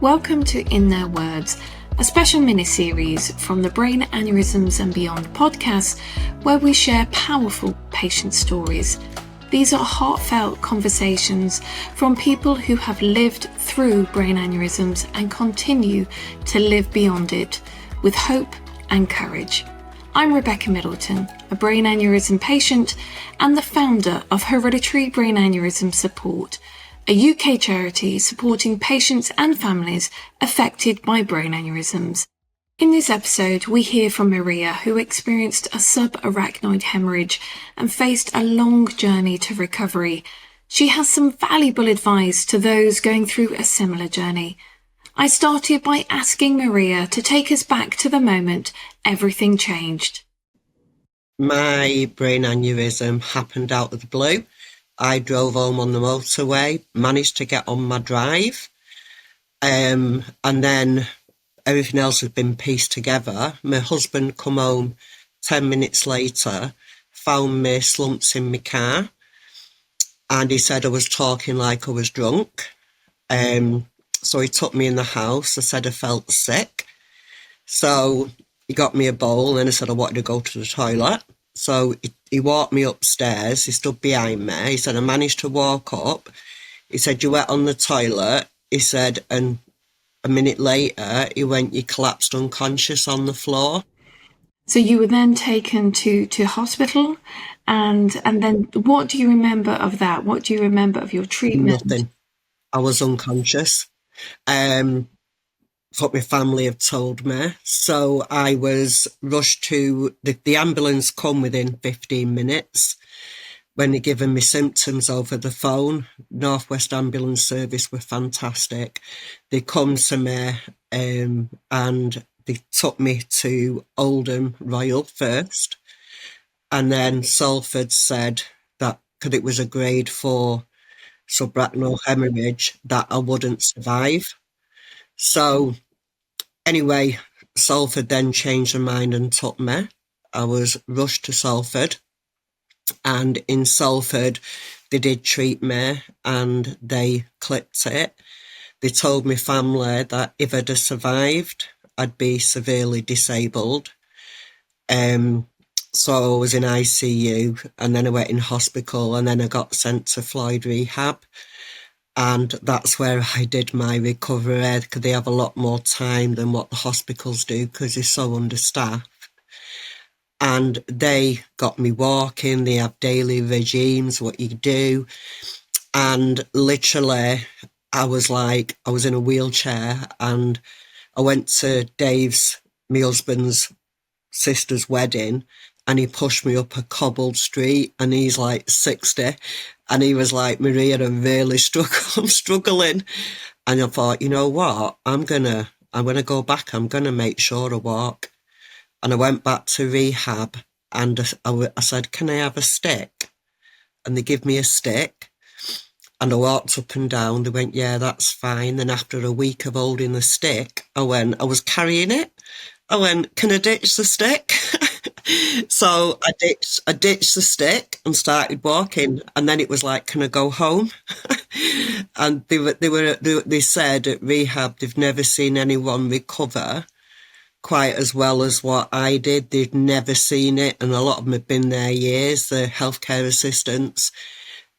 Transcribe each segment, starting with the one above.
Welcome to In Their Words, a special mini-series from the Brain Aneurysms Beyond podcast, where we share powerful patient stories. These are heartfelt conversations from people who have lived through brain aneurysms and continue to live beyond it with hope and courage. I'm Rebecca Middleton, a brain aneurysm patient and the founder of Hereditary Brain Aneurysm Support, a UK charity supporting patients and families affected by brain aneurysms. In this episode, we hear from Maria, who experienced a subarachnoid haemorrhage and faced a long journey to recovery. She has some valuable advice to those going through a similar journey. I started by asking Maria to take us back to the moment everything changed. My brain aneurysm happened out of the blue. I drove home on the motorway, managed to get on my drive, and then everything else had been pieced together. My husband come home 10 minutes later, found me slumped in my car, and he said I was talking like I was drunk. So he took me in the house. I said I felt sick. So he got me a bowl and I said I wanted to go to the toilet. So he walked me upstairs. He stood behind me. He said, I managed to walk up. He said, you went on the toilet. He said, and a minute later, he went, you collapsed unconscious on the floor. So you were then taken to hospital, and then what do you remember of that? What do you remember of your treatment? Nothing. I was unconscious. What my family have told me. So I was rushed to, the ambulance come within 15 minutes when they given me symptoms over the phone. Northwest Ambulance Service were fantastic. They come to me and they took me to Oldham Royal first. And then Salford said that because it was a grade 4 subarachnoid haemorrhage that I wouldn't survive. So anyway, Salford then changed their mind and took me. I was rushed to Salford, and in Salford they did treat me and they clipped it. They told my family that if I'd have survived, I'd be severely disabled. So I was in ICU, and then I went in hospital, and then I got sent to Floyd Rehab. And that's where I did my recovery, because they have a lot more time than what the hospitals do because they're so understaffed. And they got me walking, they have daily regimes, what you do. And literally, I was in a wheelchair, and I went to Dave's, my husband's sister's wedding, and he pushed me up a cobbled street, and he's like 60. And he was like, Maria, I'm struggling. And I thought, you know what? I'm going to go back. I'm going to make sure I walk. And I went back to rehab, and I said, can I have a stick? And they give me a stick. And I walked up and down. They went, yeah, that's fine. Then after a week of holding the stick, I was carrying it. I went, can I ditch the stick? So I ditched the stick and started walking, and then it was like, can I go home? And they said at rehab they've never seen anyone recover quite as well as what I did. They'd never seen it, and a lot of them had been there years, the healthcare assistants,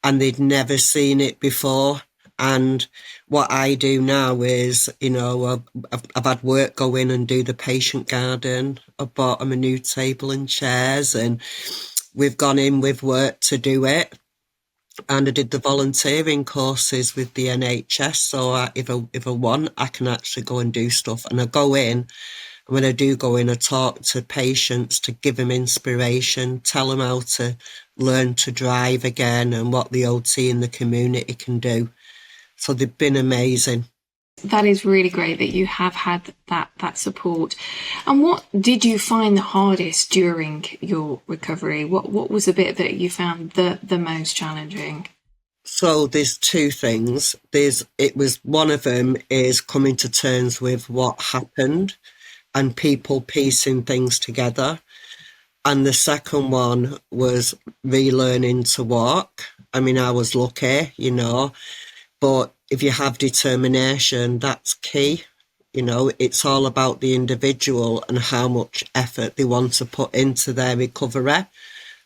and they'd never seen it before. And what I do now is, I've had work go in and do the patient garden. I bought them a new table and chairs, and we've gone in with work to do it. And I did the volunteering courses with the NHS. So if I want, I can actually go and do stuff. And I go in, and when I do go in, I talk to patients to give them inspiration, tell them how to learn to drive again and what the OT in the community can do. So they've been amazing. That is really great that you have had that support. And what did you find the hardest during your recovery? What was the bit that you found the most challenging? So there's two things. One of them is coming to terms with what happened and people piecing things together. And the second one was relearning to walk. I mean, I was lucky, but if you have determination, that's key. It's all about the individual and how much effort they want to put into their recovery.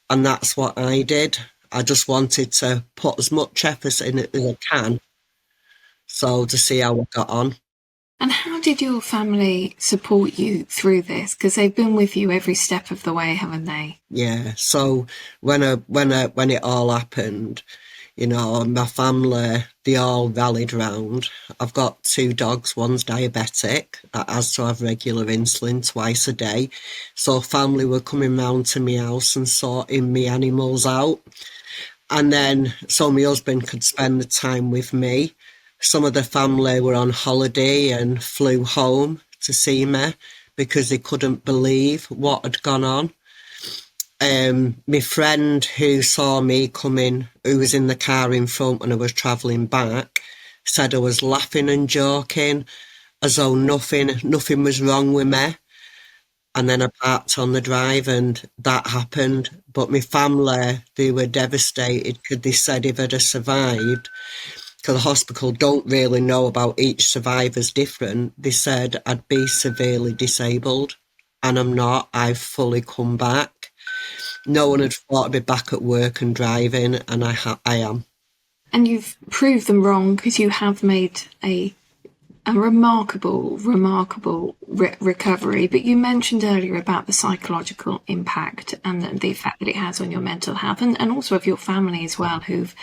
And that's what I did. I just wanted to put as much effort in it as I can, so to see how I got on. And how did your family support you through this? Because they've been with you every step of the way, haven't they? Yeah. So when it all happened, my family, they all rallied round. I've got 2 dogs. One's diabetic, that has to have regular insulin twice a day. So family were coming round to my house and sorting me animals out. And then, so my husband could spend the time with me. Some of the family were on holiday and flew home to see me because they couldn't believe what had gone on. My friend who saw me coming, who was in the car in front when I was travelling back, said I was laughing and joking as though nothing was wrong with me. And then I parked on the drive and that happened. But my family, they were devastated because they said if I'd have survived, because the hospital don't really know about each survivor's different, they said I'd be severely disabled. And I'm not. I've fully come back. No one had thought I'd be back at work and driving, and I am. And you've proved them wrong, because you have made a remarkable recovery. But you mentioned earlier about the psychological impact and the effect that it has on your mental health, and also of your family as well, who've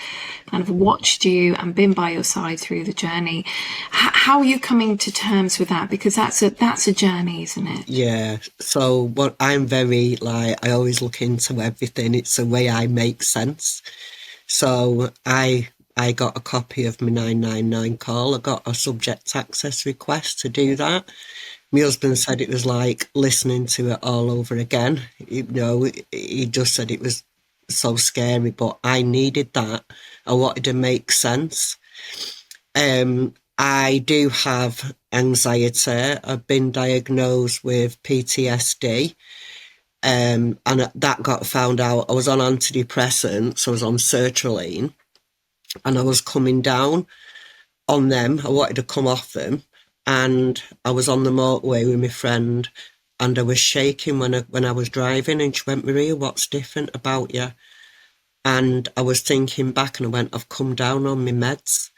kind of watched you and been by your side through the journey. How are you coming to terms with that? Because that's a journey, isn't it? Yeah. So what I'm very, I always look into everything. It's the way I make sense. So I got a copy of my 999 call. I got a subject access request to do that. My husband said it was like listening to it all over again. He just said it was so scary, but I needed that. I wanted to make sense. I do have anxiety. I've been diagnosed with PTSD. And that got found out. I was on antidepressants. I was on sertraline. And I was coming down on them. I wanted to come off them. And I was on the motorway with my friend. And I was shaking when I was driving. And she went, "Maria, what's different about you?" And I was thinking back and I went, I've come down on my meds.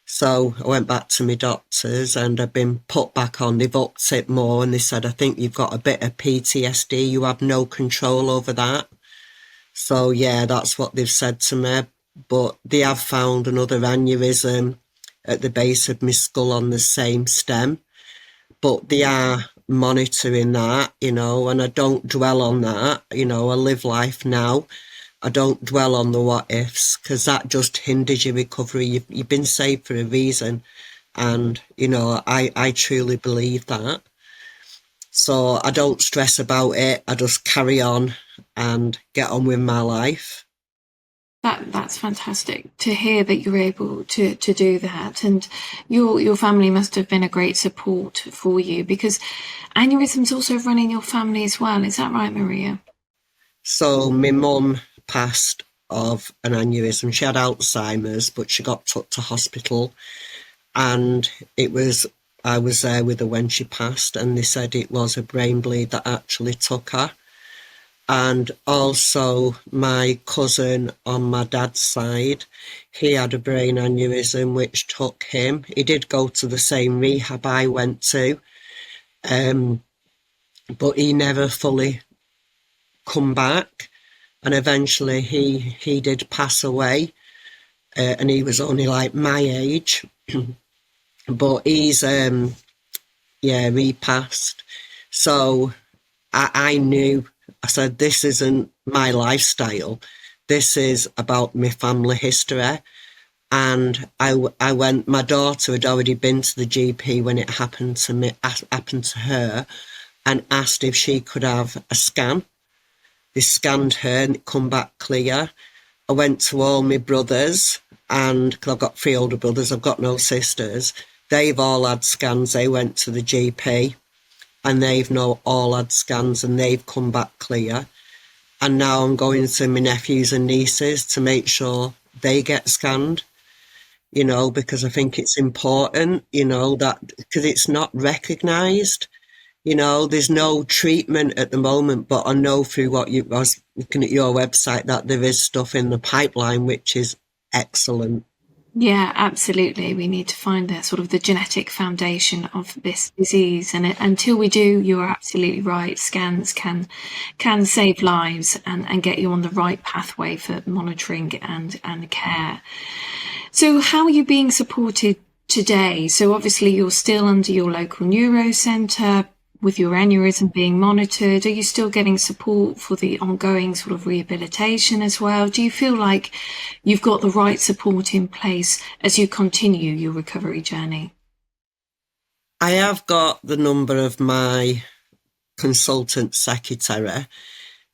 So I went back to my doctors and I've been put back on. They've upped it more and they said, "I think you've got a bit of PTSD. You have no control over that." So yeah, that's what they've said to me. But they have found another aneurysm at the base of my skull on the same stem. But they are monitoring that, and I don't dwell on that. I live life now. I don't dwell on the what ifs, because that just hinders your recovery. You've been saved for a reason. And, I truly believe that. So I don't stress about it. I just carry on and get on with my life. That's fantastic to hear that you're able to do that, and your family must have been a great support for you, because aneurysms also run in your family as well. Is that right, Maria? So my mum passed of an aneurysm. She had Alzheimer's, but she got took to hospital, and I was there with her when she passed, and they said it was a brain bleed that actually took her. And also my cousin on my dad's side, he had a brain aneurysm which took him. He did go to the same rehab I went to, but he never fully come back. And eventually he did pass away, and he was only like my age. But he's, he passed. So I knew, I said, this isn't my lifestyle. This is about my family history. And I went, my daughter had already been to the GP when it happened to her, and asked if she could have a scan. They scanned her and it come back clear. I went to all my brothers, and because I've got 3 older brothers, I've got no sisters. They've all had scans. They went to the GP and they've all had scans and they've come back clear. And now I'm going to my nephews and nieces to make sure they get scanned. because I think it's important, that because it's not recognised. There's no treatment at the moment, but I know through I was looking at your website that there is stuff in the pipeline, which is excellent. Yeah, absolutely. We need to find the sort of the genetic foundation of this disease, and until we do, you're absolutely right. Scans can save lives and get you on the right pathway for monitoring and care. So, how are you being supported today? So, obviously, you're still under your local neuro centre with your aneurysm being monitored. Are you still getting support for the ongoing sort of rehabilitation as well? Do you feel like you've got the right support in place as you continue your recovery journey? I have got the number of my consultant secretary.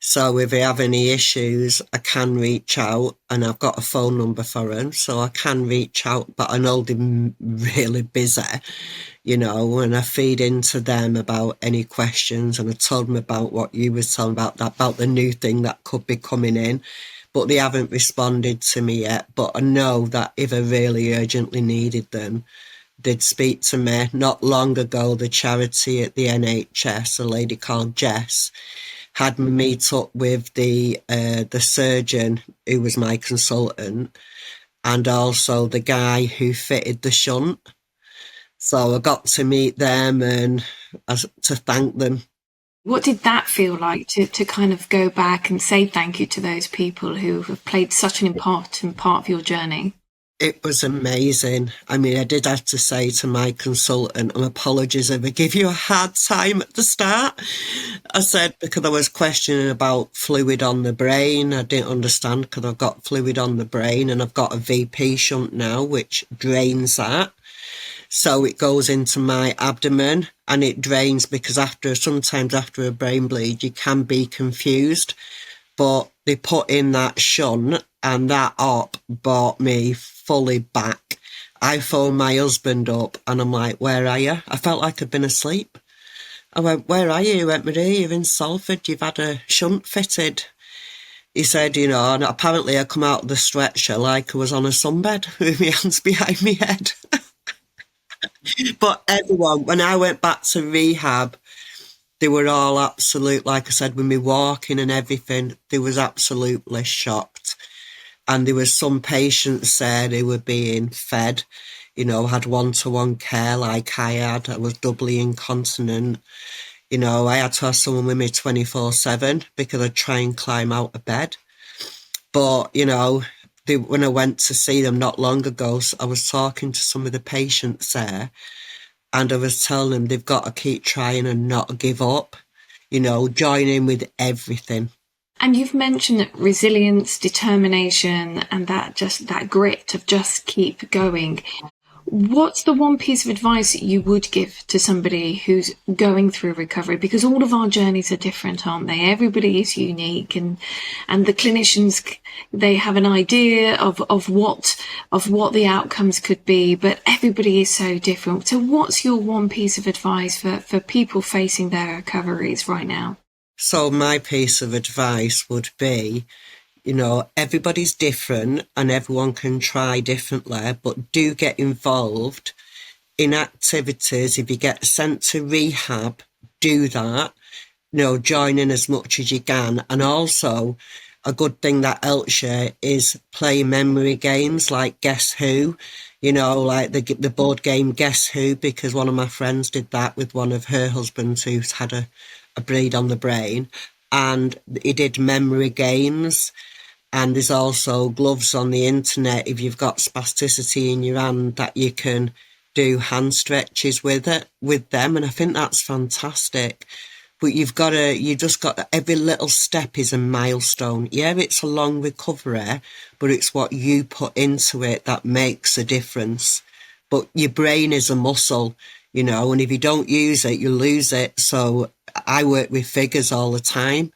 So if I have any issues, I can reach out, and I've got a phone number for him, so I can reach out, but I know they're really busy, and I feed into them about any questions, and I told them about what you were telling about the new thing that could be coming in, but they haven't responded to me yet. But I know that if I really urgently needed them, they'd speak to me. Not long ago, the charity at the NHS, a lady called Jess, had me meet up with the surgeon who was my consultant, and also the guy who fitted the shunt. So I got to meet them and to thank them. What did that feel like to kind of go back and say thank you to those people who have played such an important part of your journey? It was amazing. I mean, I did have to say to my consultant, apologies if I give you a hard time at the start. I said, because I was questioning about fluid on the brain. I didn't understand because I've got fluid on the brain, and I've got a VP shunt now, which drains that. So it goes into my abdomen and it drains, because sometimes after a brain bleed, you can be confused. But they put in that shunt, and that op brought me fully back. I phoned my husband up and I'm like, where are you? I felt like I'd been asleep. I went, where are you? He went, Marie, you're in Salford, you've had a shunt fitted. He said, and apparently I come out of the stretcher like I was on a sunbed with my hands behind my head. But everyone, when I went back to rehab, they were all absolute, like I said, with me walking and everything, they was absolutely shocked. And there was some patients there who were being fed, had one-to-one care like I had. I was doubly incontinent. I had to have someone with me 24/7 because I'd try and climb out of bed. But, when I went to see them not long ago, I was talking to some of the patients there, and I was telling them they've got to keep trying and not give up, join in with everything. And you've mentioned resilience, determination, and that grit of just keep going. What's the one piece of advice that you would give to somebody who's going through recovery? Because all of our journeys are different, aren't they? Everybody is unique, and the clinicians, they have an idea of what the outcomes could be, but everybody is so different. So what's your one piece of advice for people facing their recoveries right now? So my piece of advice would be, everybody's different and everyone can try differently, but do get involved in activities. If you get sent to rehab, do that, join in as much as you can. And also a good thing that helps you is play memory games like Guess Who, like the board game Guess Who, because one of my friends did that with one of her husbands who's had a bleed on the brain, and he did memory games. And there's also gloves on the internet if you've got spasticity in your hand that you can do hand stretches with them, and I think that's fantastic. But you just got every little step is a milestone. Yeah, it's a long recovery, but it's what you put into it that makes a difference. But your brain is a muscle, and if you don't use it, you lose it. So I work with figures all the time,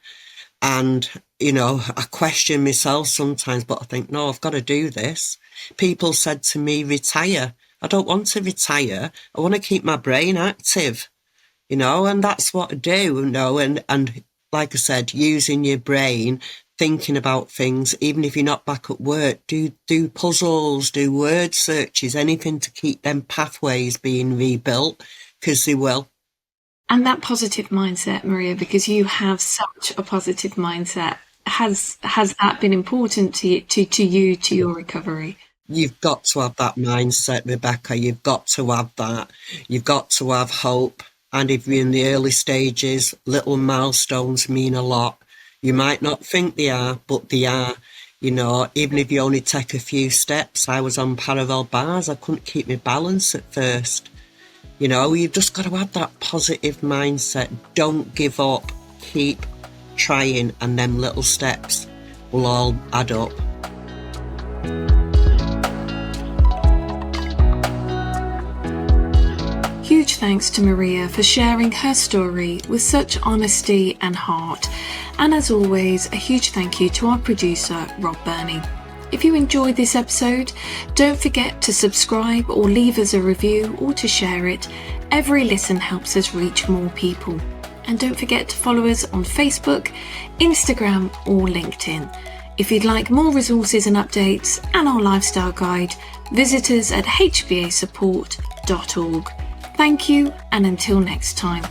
and I question myself sometimes, but I think, no, I've got to do this. People said to me, retire. I don't want to retire. I want to keep my brain active, and that's what I do, and like I said, using your brain thinking about things, even if you're not back at work. Do puzzles, do word searches, anything to keep them pathways being rebuilt, because they will. And that positive mindset, Maria, because you have such a positive mindset, has that been important to you, to your recovery? You've got to have that mindset, Rebecca. You've got to have that. You've got to have hope. And if you're in the early stages, little milestones mean a lot. You might not think they are, but they are. You know, even if you only take a few steps. I was on parallel bars. I couldn't keep my balance at first. You know, you've just got to have that positive mindset. Don't give up. Keep trying, and them little steps will all add up. Huge thanks to Maria for sharing her story with such honesty and heart. And as always, a huge thank you to our producer, Rob Burney. If you enjoyed this episode, don't forget to subscribe or leave us a review or to share it. Every listen helps us reach more people. And don't forget to follow us on Facebook, Instagram or LinkedIn. If you'd like more resources and updates and our lifestyle guide, visit us at hbasupport.org. Thank you, and until next time.